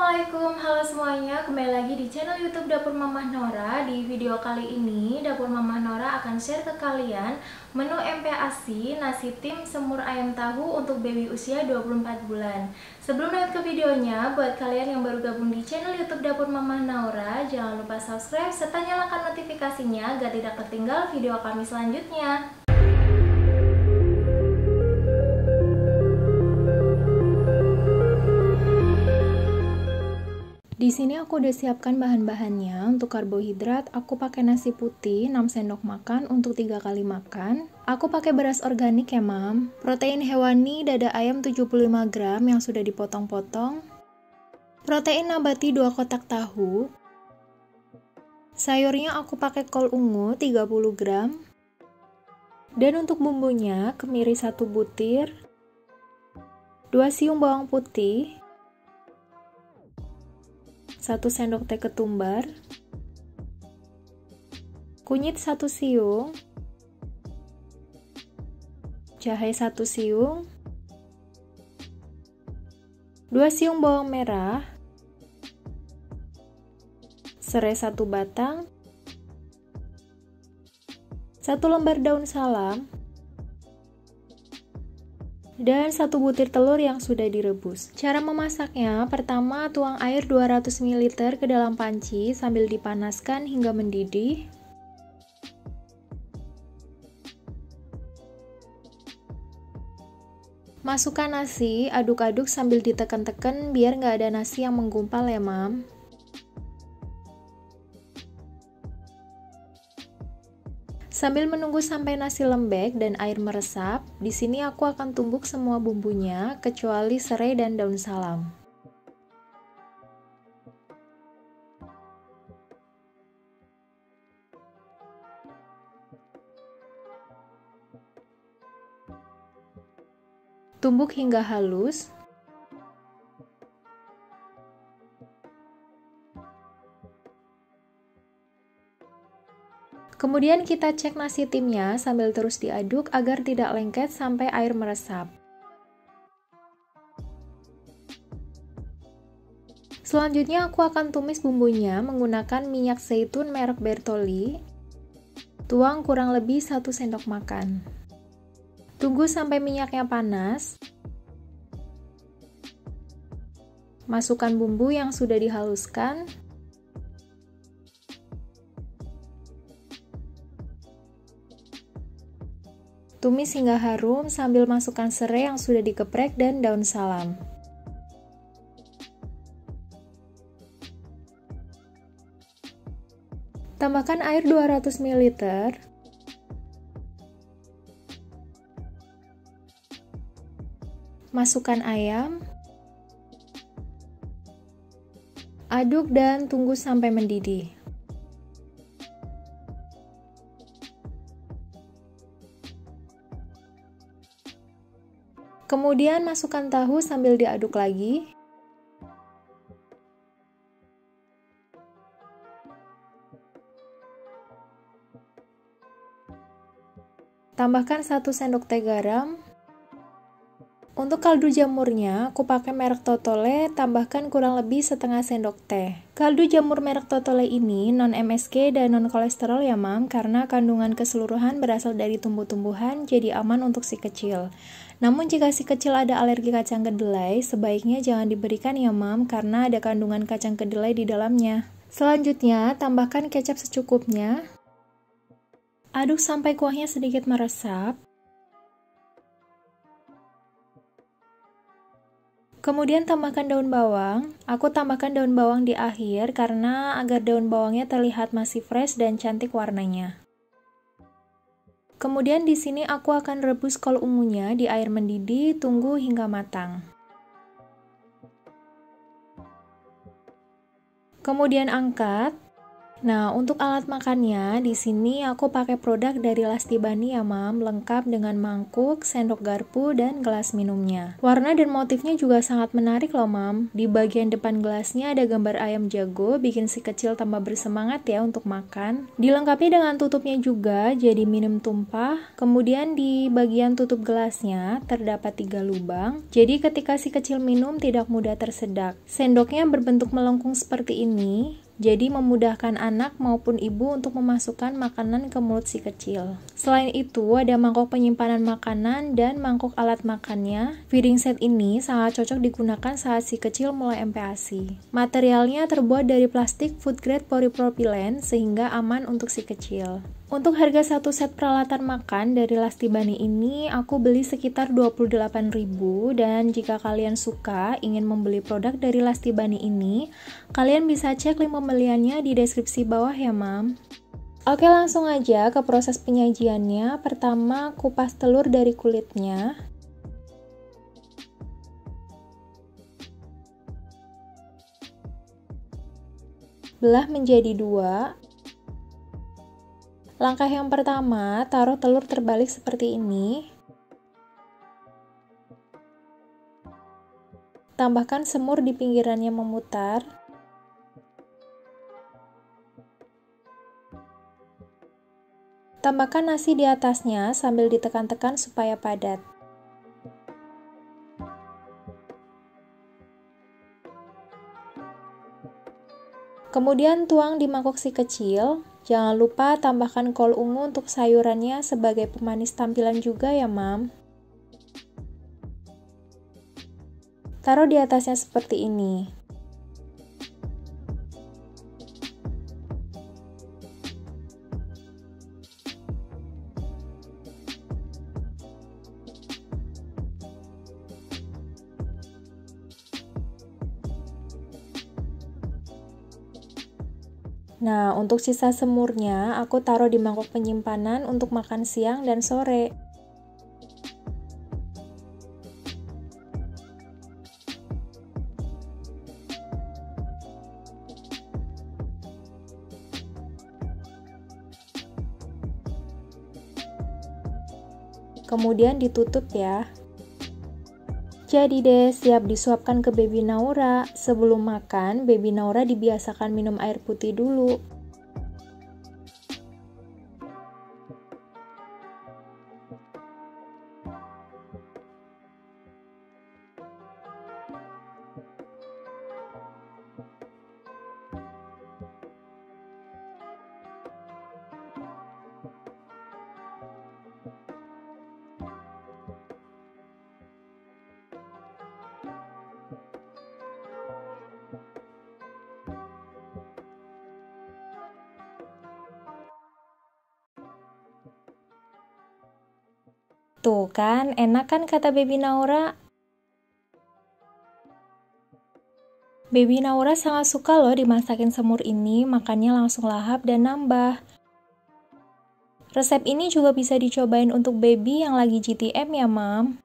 Assalamualaikum, halo semuanya. Kembali lagi di channel YouTube Dapur Mamah Nora. Di video kali ini, Dapur Mamah Nora akan share ke kalian menu MPASI nasi tim semur ayam tahu untuk baby usia 24 bulan. Sebelum lanjut ke videonya, buat kalian yang baru gabung di channel YouTube Dapur Mamah Nora, jangan lupa subscribe serta nyalakan notifikasinya agar tidak tertinggal video kami selanjutnya. Di sini aku udah siapkan bahan-bahannya. Untuk karbohidrat, aku pakai nasi putih 6 sendok makan untuk 3 kali makan. Aku pakai beras organik ya, Mam. Protein hewani dada ayam 75 gram yang sudah dipotong-potong. Protein nabati 2 kotak tahu. Sayurnya aku pakai kol ungu 30 gram. Dan untuk bumbunya, kemiri 1 butir, 2 siung bawang putih, 1 sendok teh ketumbar, kunyit 1 siung, jahe 1 siung, 2 siung bawang merah, serai 1 batang, 1 lembar daun salam, dan 1 butir telur yang sudah direbus. Cara memasaknya, pertama tuang air 200 ml ke dalam panci sambil dipanaskan hingga mendidih. Masukkan nasi, aduk-aduk sambil ditekan-tekan biar nggak ada nasi yang menggumpal ya, Mam. Sambil menunggu sampai nasi lembek dan air meresap, di sini aku akan tumbuk semua bumbunya kecuali serai dan daun salam. Tumbuk hingga halus. Kemudian kita cek nasi timnya sambil terus diaduk agar tidak lengket sampai air meresap. Selanjutnya aku akan tumis bumbunya menggunakan minyak zaitun merek Bertolli. Tuang kurang lebih 1 sendok makan. Tunggu sampai minyaknya panas. Masukkan bumbu yang sudah dihaluskan. Tumis hingga harum sambil masukkan serai yang sudah digeprek dan daun salam. Tambahkan air 200 ml. Masukkan ayam. Aduk dan tunggu sampai mendidih. Kemudian masukkan tahu sambil diaduk lagi. Tambahkan 1 sendok teh garam. Untuk kaldu jamurnya, aku pakai merek Totole, tambahkan kurang lebih setengah sendok teh. Kaldu jamur merek Totole ini non-MSG dan non-kolesterol ya, Mam, karena kandungan keseluruhan berasal dari tumbuh-tumbuhan, jadi aman untuk si kecil. Namun jika si kecil ada alergi kacang kedelai, sebaiknya jangan diberikan ya, Mam, karena ada kandungan kacang kedelai di dalamnya. Selanjutnya, tambahkan kecap secukupnya. Aduk sampai kuahnya sedikit meresap. Kemudian tambahkan daun bawang. Aku tambahkan daun bawang di akhir karena agar daun bawangnya terlihat masih fresh dan cantik warnanya. Kemudian di sini aku akan rebus kol ungunya di air mendidih, tunggu hingga matang. Kemudian angkat. Nah, untuk alat makannya, di sini aku pakai produk dari Lastibani ya, Mam, lengkap dengan mangkuk, sendok garpu, dan gelas minumnya. Warna dan motifnya juga sangat menarik loh, Mam. Di bagian depan gelasnya ada gambar ayam jago, bikin si kecil tambah bersemangat ya untuk makan. Dilengkapi dengan tutupnya juga, jadi minum tumpah. Kemudian di bagian tutup gelasnya terdapat 3 lubang, jadi ketika si kecil minum tidak mudah tersedak. Sendoknya berbentuk melengkung seperti ini, jadi memudahkan anak maupun ibu untuk memasukkan makanan ke mulut si kecil. Selain itu, ada mangkok penyimpanan makanan dan mangkok alat makannya. Feeding set ini sangat cocok digunakan saat si kecil mulai MPASI. Materialnya terbuat dari plastik food grade polypropylene sehingga aman untuk si kecil. Untuk harga satu set peralatan makan dari Lastibani ini aku beli sekitar 28.000, dan jika kalian suka ingin membeli produk dari Lastibani ini, kalian bisa cek link pembeliannya di deskripsi bawah ya, Mam. Oke, langsung aja ke proses penyajiannya. Pertama, kupas telur dari kulitnya. Belah menjadi 2. Langkah yang pertama, taruh telur terbalik seperti ini. Tambahkan semur di pinggirannya memutar. Tambahkan nasi di atasnya sambil ditekan-tekan supaya padat. Kemudian tuang di mangkok si kecil. Jangan lupa tambahkan kol ungu untuk sayurannya sebagai pemanis tampilan juga ya, Mam. Taruh di atasnya seperti ini. Nah, untuk sisa semurnya, aku taruh di mangkok penyimpanan untuk makan siang dan sore. Kemudian ditutup ya. Jadi deh, siap disuapkan ke baby Naura. Sebelum makan, baby Naura dibiasakan minum air putih dulu. Tuh kan, enak kan kata baby Naura? Baby Naura sangat suka loh dimasakin semur ini, makannya langsung lahap dan nambah. Resep ini juga bisa dicobain untuk baby yang lagi GTM ya, Mam.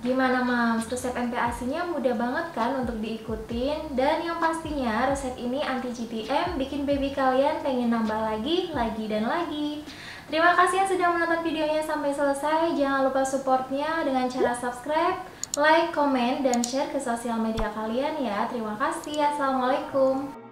Gimana Mams, resep MPASI-nya mudah banget kan untuk diikutin? Dan yang pastinya resep ini anti GTM, bikin baby kalian pengen nambah lagi, dan lagi. Terima kasih yang sudah menonton videonya sampai selesai. Jangan lupa supportnya dengan cara subscribe, like, komen, dan share ke sosial media kalian ya. Terima kasih. Assalamualaikum.